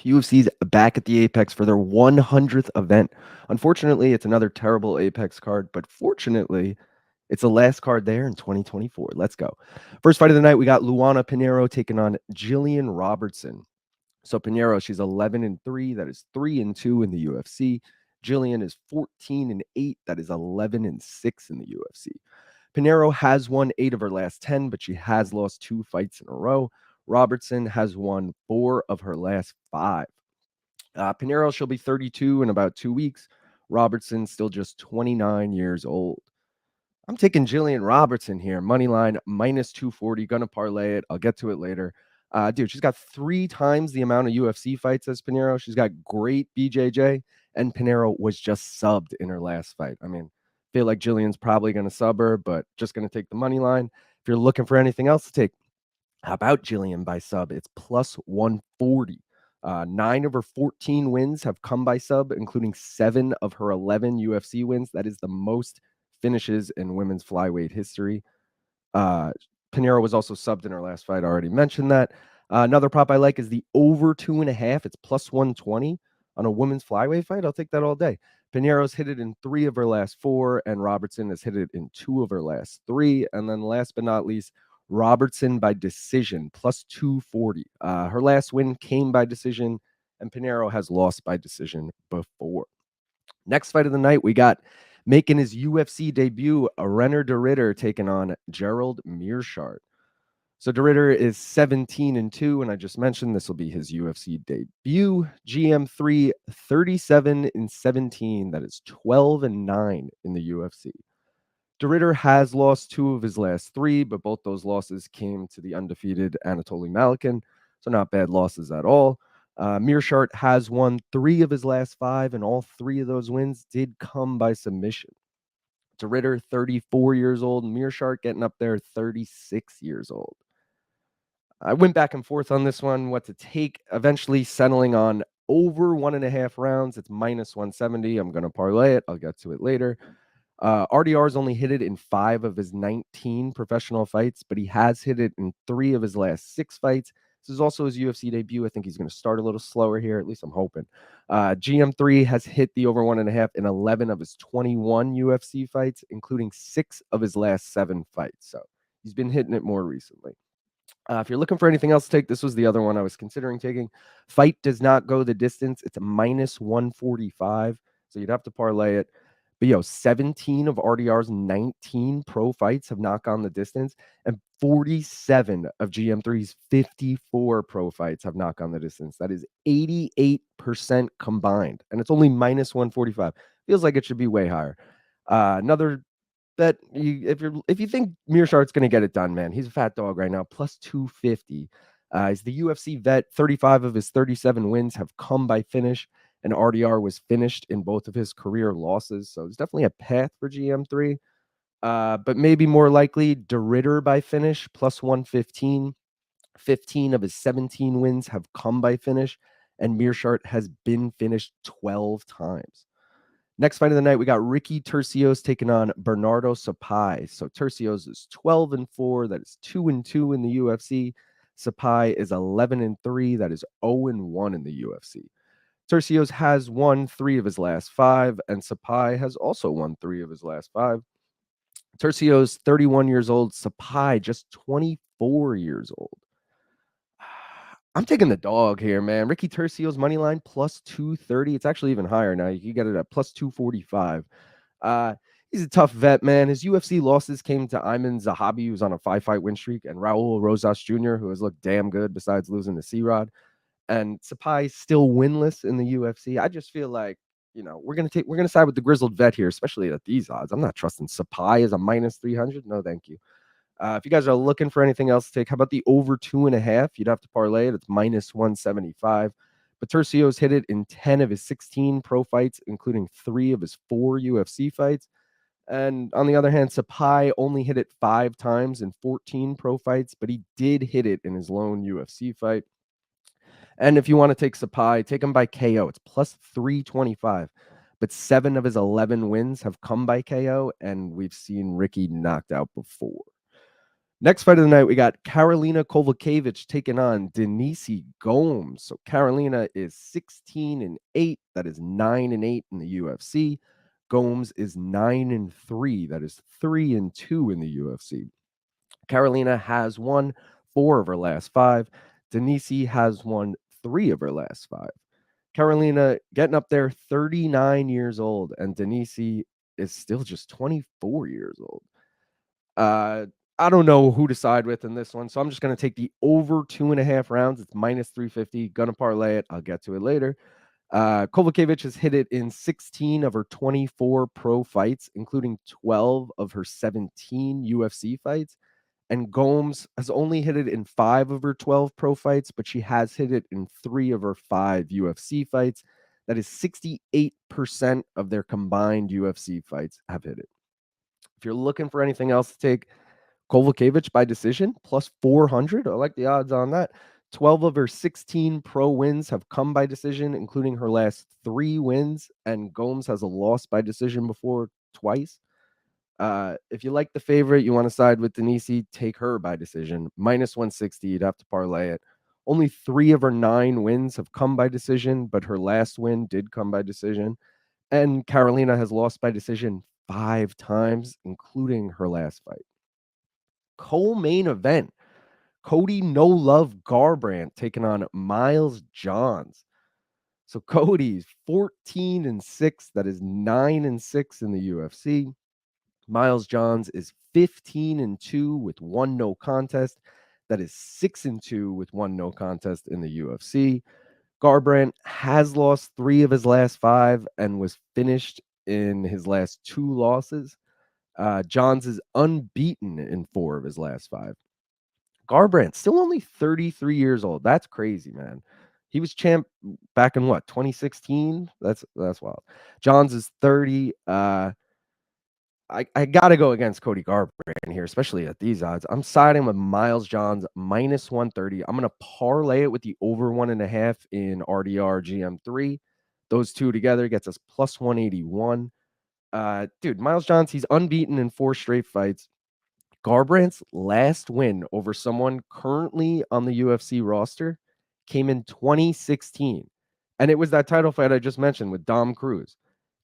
UFC's back at the Apex for their 100th event. Unfortunately, it's another terrible Apex card, but fortunately, it's the last card there in 2024. Let's go. First fight of the night, we got Luana Pinheiro taking on Gillian Robertson. So Pinheiro, she's 11-3. That is 3-2 in the UFC. Gillian is 14-8. That is 11-6 in the UFC. Pinheiro has won 8 of her last 10, but she has lost 2 fights in a row. Robertson has won 4 of her last 5. Pinheiro, she'll be 32 in about 2 weeks. Robertson still just 29 years old. I'm taking Gillian Robertson here. Money line minus 240. Gonna parlay it. I'll get to it later. Dude, she's got 3 times the amount of UFC fights as Pinheiro. She's got great BJJ, and Pinheiro was just subbed in her last fight. I mean, feel like Gillian's probably going to sub her, but just going to take the money line. If you're looking for anything else to take, how about Gillian by sub? It's plus 140. 9 of her 14 wins have come by sub, including 7 of her 11 UFC wins. That is the most finishes in women's flyweight history. Pinheiro was also subbed in her last fight. I already mentioned that. Another prop I like is the over 2.5. It's plus 120 on a women's flyweight fight. I'll take that all day. Pinheiro's hit it in 3 of her last 4, and Robertson has hit it in 2 of her last 3. And then last but not least, Robertson by decision, plus 240. Her last win came by decision, and Pinheiro has lost by decision before. Next fight of the night, we got making his UFC debut, Reinier de Ridder taking on Gerald Meerschaert. So de Ridder is 17-2, and I just mentioned this will be his UFC debut. GM3, 37-17. That is 12-9 in the UFC. De Ridder has lost 2 of his last 3, but both those losses came to the undefeated Anatoly Malikin, so not bad losses at all. Meerschaert has won 3 of his last 5, and all 3 of those wins did come by submission. De Ridder, 34 years old. Meerschaert getting up there, 36 years old. I went back and forth on this one, what to take, eventually settling on over 1.5 rounds. It's minus 170. I'm going to parlay it. I'll get to it later. RDR's only hit it in 5 of his 19 professional fights, but he has hit it in 3 of his last 6 fights. This is also his UFC debut. I think he's going to start a little slower here. At least I'm hoping. GM3 has hit the over 1.5 in 11 of his 21 UFC fights, including 6 of his last 7 fights. So he's been hitting it more recently. If you're looking for anything else to take, this was the other one I was considering taking. Fight does not go the distance. It's a minus 145. So you'd have to parlay it. But 17 of RDR's 19 pro fights have not gone the distance, and 47 of GM3's 54 pro fights have not gone the distance. That is 88% combined, and it's only minus 145. Feels like it should be way higher. Another bet, if you think Meerschaert's going to get it done, man, he's a fat dog right now, plus 250. He's the UFC vet. 35 of his 37 wins have come by finish, and RDR was finished in both of his career losses. So there's definitely a path for GM3. But maybe more likely, de Ridder by finish, plus 115. 15 of his 17 wins have come by finish, and Meerschaert has been finished 12 times. Next fight of the night, we got Ricky Turcios taking on Benardo Sopaj. So Turcios is 12-4. That is 2-2 in the UFC. Sopaj is 11-3. That is 0-1 in the UFC. Turcios has won 3 of his last 5, and Sopaj has also won 3 of his last 5. Turcios, 31 years old. Sopaj, just 24 years old. I'm taking the dog here, man. Ricky Turcios money line plus 230. It's actually even higher now. You can get it at plus 245. He's a tough vet, man. His UFC losses came to Ayman Zahabi, who's on a 5-fight win streak, and Raul Rosas Jr., who has looked damn good besides losing to C-Rod. And Sopaj still winless in the UFC. I just feel like, we're gonna side with the grizzled vet here, especially at these odds. I'm not trusting Sopaj as a minus 300. No, thank you. If you guys are looking for anything else to take, how about the over 2.5? You'd have to parlay it. It's minus 175. But Turcios hit it in 10 of his 16 pro fights, including 3 of his 4 UFC fights. And on the other hand, Sopaj only hit it 5 times in 14 pro fights, but he did hit it in his lone UFC fight. And if you want to take Sopaj, take him by KO. It's plus 325. But 7 of his 11 wins have come by KO, and we've seen Ricky knocked out before. Next fight of the night, we got Karolina Kowalkiewicz taking on Denise Gomes. So Karolina is 16-8. That is 9-8 in the UFC. Gomes is 9-3. That is 3-2 in the UFC. Karolina has won 4 of her last 5. Denise has won 3 of her last 5. Karolina getting up there, 39 years old, and Denise is still just 24 years old. I don't know who to side with in this one, so I'm just going to take the over 2.5 rounds. It's minus 350. Gonna parlay it. I'll get to it later. Kowalkiewicz has hit it in 16 of her 24 pro fights, including 12 of her 17 UFC fights. And Gomes has only hit it in 5 of her 12 pro fights, but she has hit it in 3 of her 5 UFC fights. That is 68% of their combined UFC fights have hit it. If you're looking for anything else to take, Kowalkiewicz by decision, plus 400. I like the odds on that. 12 of her 16 pro wins have come by decision, including her last 3 wins. And Gomes has a loss by decision before twice. If you like the favorite, you want to side with Denise, take her by decision. Minus 160, you'd have to parlay it. Only 3 of her 9 wins have come by decision, but her last win did come by decision. And Karolina has lost by decision 5 times, including her last fight. Co-main event, Cody No Love Garbrandt taking on Miles Johns. So Cody's 14-6. That is 9-6 in the UFC. Miles Johns is 15-2 with 1 no contest. That is 6-2 with 1 no contest in the UFC. Garbrandt has lost 3 of his last 5 and was finished in his last 2 losses. Johns is unbeaten in 4 of his last 5. Garbrandt still only 33 years old. That's crazy, man. He was champ back in what, 2016? That's wild. Johns is 30. I gotta go against Cody Garbrandt here, especially at these odds. I'm siding with Miles Johns minus 130. I'm gonna parlay it with the over 1.5 in RDR GM3. Those two together gets us plus 181. Dude, Miles Johns, he's unbeaten in 4 straight fights. Garbrandt's last win over someone currently on the UFC roster came in 2016. And it was that title fight I just mentioned with Dom Cruz.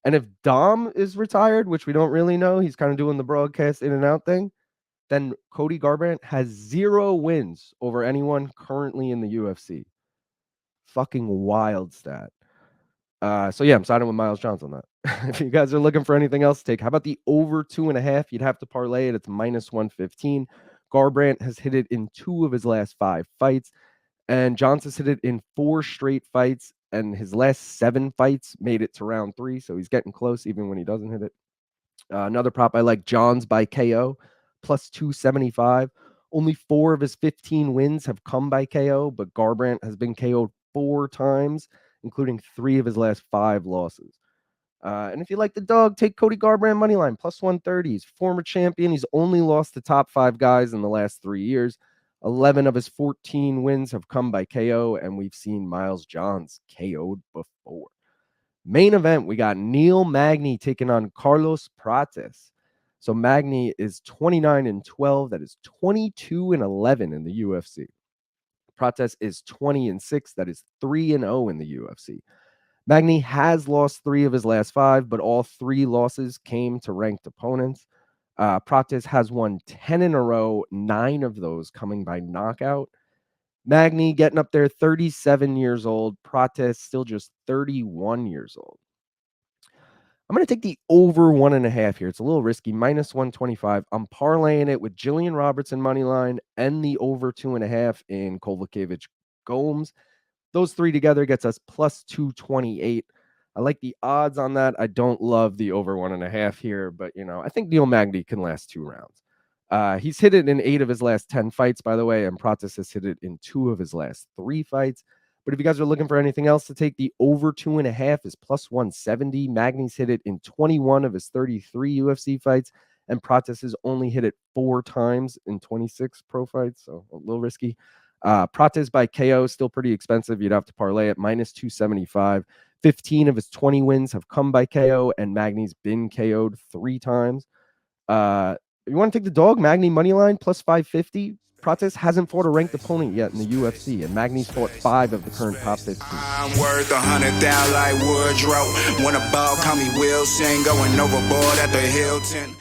And if Dom is retired, which we don't really know, he's kind of doing the broadcast in and out thing, then Cody Garbrandt has 0 wins over anyone currently in the UFC. Fucking wild stat. So yeah, I'm siding with Miles Johns on that. If you guys are looking for anything else to take, how about the over 2.5? You'd have to parlay it. It's minus 115. Garbrandt has hit it in 2 of his last 5 fights, and Johns has hit it in 4 straight fights, and his last 7 fights made it to round 3, so he's getting close even when he doesn't hit it. Another prop I like, Johns by KO, plus 275. Only 4 of his 15 wins have come by KO, but Garbrandt has been KO'd 4 times, including 3 of his last 5 losses. And if you like the dog, take Cody Garbrandt moneyline, plus 130. He's former champion. He's only lost to top 5 guys in the last 3 years. 11 of his 14 wins have come by KO, and we've seen Miles Johns KO'd before. Main event, we got Neil Magny taking on Carlos Prates. So Magny is 29-12. That is 22-11 in the UFC. Prates is 20-6. That is 3-0 in the UFC. Magny has lost 3 of his last 5, but all 3 losses came to ranked opponents. Prates has won 10 in a row, 9 of those coming by knockout. Magny getting up there, 37 years old. Prates still just 31 years old. I'm going to take the over 1.5 here. It's a little risky, minus 125. I'm parlaying it with Gillian Robertson money line and the over 2.5 in Kowalkiewicz Gomes. Those 3 together gets us plus 228. I like the odds on that. I don't love the over 1.5 here, but I think Neil Magny can last 2 rounds. He's hit it in 8 of his last 10 fights, by the way, and Prates has hit it in 2 of his last 3 fights. But if you guys are looking for anything else to take, the over 2.5 is plus 170. Magny's hit it in 21 of his 33 UFC fights, and Prates has only hit it 4 times in 26 pro fights, so a little risky. Prates by KO still pretty expensive. You'd have to parlay it, minus 275. 15 of his 20 wins have come by KO, and Magny's been KO'd 3 times. You want to take the dog? Magny money line plus 550. Prates hasn't fought a ranked opponent yet in the UFC, and Magny's fought 5 of the current top 15. I'm worth 100,000 like Woodrow. When a ball call me Wilson, going overboard at the Hilton.